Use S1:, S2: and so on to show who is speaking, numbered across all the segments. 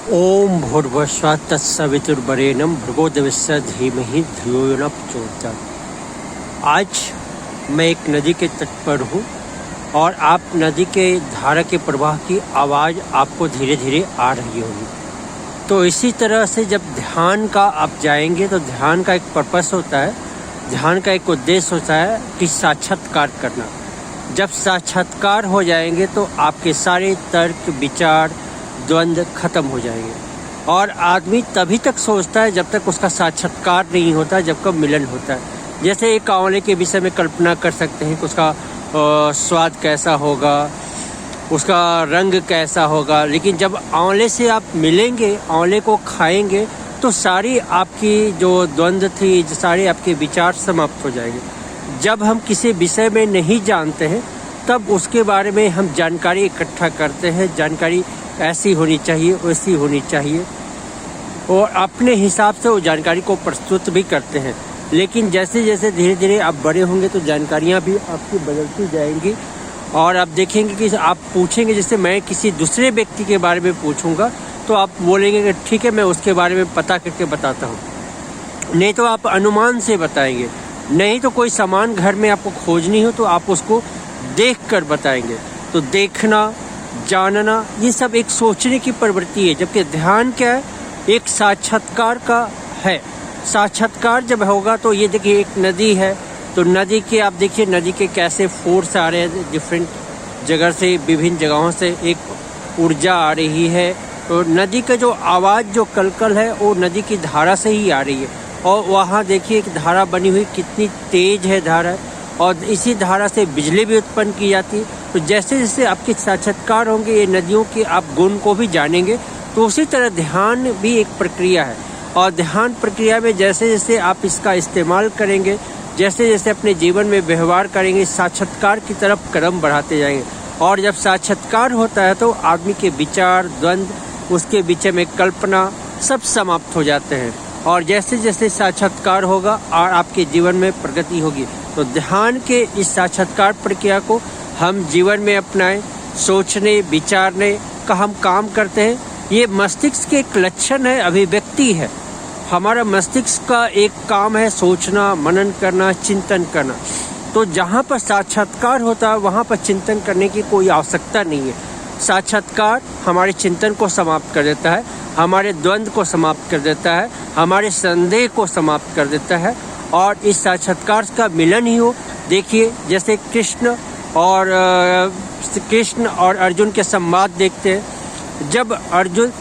S1: ओम भूर्भुवस्सुः तत्सवितुर्वरेण्यं भर्गो देवस्य धीमहि धियो यो न प्रचोदयात्। आज मैं एक नदी के तट पर हूँ और आप नदी के धारा के प्रवाह की आवाज़ आपको धीरे धीरे आ रही होगी। तो इसी तरह से जब ध्यान का आप जाएंगे तो ध्यान का एक पर्पस होता है, ध्यान का एक उद्देश्य होता है कि साक्षात्कार करना। जब साक्षात्कार हो जाएंगे तो आपके सारे तर्क विचार द्वंद्व खत्म हो जाएंगे। और आदमी तभी तक सोचता है जब तक उसका साक्षात्कार नहीं होता, जब कब मिलन होता है। जैसे एक आंवले के विषय में कल्पना कर सकते हैं कि उसका स्वाद कैसा होगा, उसका रंग कैसा होगा, लेकिन जब आंवले से आप मिलेंगे, आंवले को खाएंगे तो सारी आपकी जो द्वंद्व थी, सारे आपके विचार समाप्त हो जाएंगे। जब हम किसी विषय में नहीं जानते हैं तब उसके बारे में हम जानकारी इकट्ठा करते हैं, जानकारी ऐसी होनी चाहिए, वैसी होनी चाहिए, और अपने हिसाब से वो जानकारी को प्रस्तुत भी करते हैं। लेकिन जैसे जैसे धीरे धीरे आप बड़े होंगे तो जानकारियाँ भी आपकी बदलती जाएंगी और आप देखेंगे कि आप पूछेंगे, जैसे मैं किसी दूसरे व्यक्ति के बारे में पूछूंगा तो आप बोलेंगे कि ठीक है मैं उसके बारे में पता करके बताता हूँ, नहीं तो आप अनुमान से बताएंगे, नहीं तो कोई सामान घर में आपको खोजनी हो तो आप उसको देख कर बताएंगे। तो देखना, जानना, ये सब एक सोचने की प्रवृत्ति है, जबकि ध्यान क्या है, एक साक्षात्कार का है। साक्षात्कार जब होगा तो ये देखिए एक नदी है, तो नदी के आप देखिए नदी के कैसे फोर्स आ रहे हैं, डिफरेंट जगह से, विभिन्न जगहों से एक ऊर्जा आ रही है। तो नदी का जो आवाज़, जो कलकल है, वो नदी की धारा से ही आ रही है। और वहाँ देखिए एक धारा बनी हुई, कितनी तेज है धारा, और इसी धारा से बिजली भी उत्पन्न की जाती है। तो जैसे जैसे आपके साक्षात्कार होंगे, ये नदियों के आप गुण को भी जानेंगे, तो उसी तरह ध्यान भी एक प्रक्रिया है। और ध्यान प्रक्रिया में जैसे जैसे आप इसका इस्तेमाल करेंगे, जैसे जैसे अपने जीवन में व्यवहार करेंगे, साक्षात्कार की तरफ कदम बढ़ाते जाएंगे। और जब साक्षात्कार होता है तो आदमी के विचार, द्वंद्व, उसके बीच में कल्पना सब समाप्त हो जाते हैं। और जैसे जैसे साक्षात्कार होगा और आपके जीवन में प्रगति होगी। तो ध्यान के इस साक्षात्कार प्रक्रिया को हम जीवन में अपनाएं, सोचने विचारने का हम काम करते हैं। ये मस्तिष्क के एक लक्षण है, अभिव्यक्ति है। हमारा मस्तिष्क का एक काम है सोचना, मनन करना, चिंतन करना। तो जहाँ पर साक्षात्कार होता है वहाँ पर चिंतन करने की कोई आवश्यकता नहीं है। साक्षात्कार हमारे चिंतन को समाप्त कर देता है, हमारे द्वंद्व को समाप्त कर देता है, हमारे संदेह को समाप्त कर देता है। और इस साक्षात्कार का मिलन ही हो। देखिए जैसे कृष्ण और अर्जुन के संवाद देखते हैं। जब अर्जुन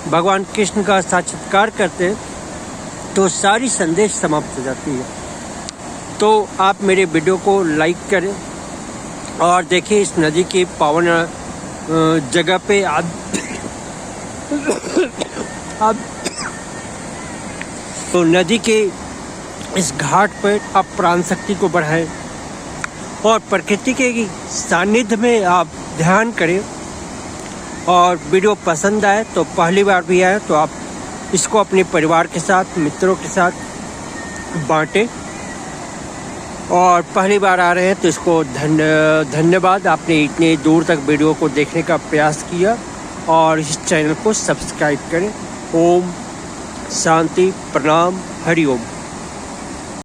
S1: भगवान कृष्ण का साक्षात्कार करते हैं तो सारी संदेश समाप्त हो जाती है। तो आप मेरे वीडियो को लाइक करें और देखिए इस नदी की पावन जगह पे आप तो नदी के इस घाट पर आप प्राण शक्ति को बढ़ाएं और प्रकृति के सानिध्य में आप ध्यान करें। और वीडियो पसंद आए तो पहली बार भी आए तो आप इसको अपने परिवार के साथ, मित्रों के साथ बांटें। और पहली बार आ रहे हैं तो इसको धन्यवाद, आपने इतने दूर तक वीडियो को देखने का प्रयास किया। और इस चैनल को सब्सक्राइब करें। ओम शांति, प्रणाम, हरि ओम।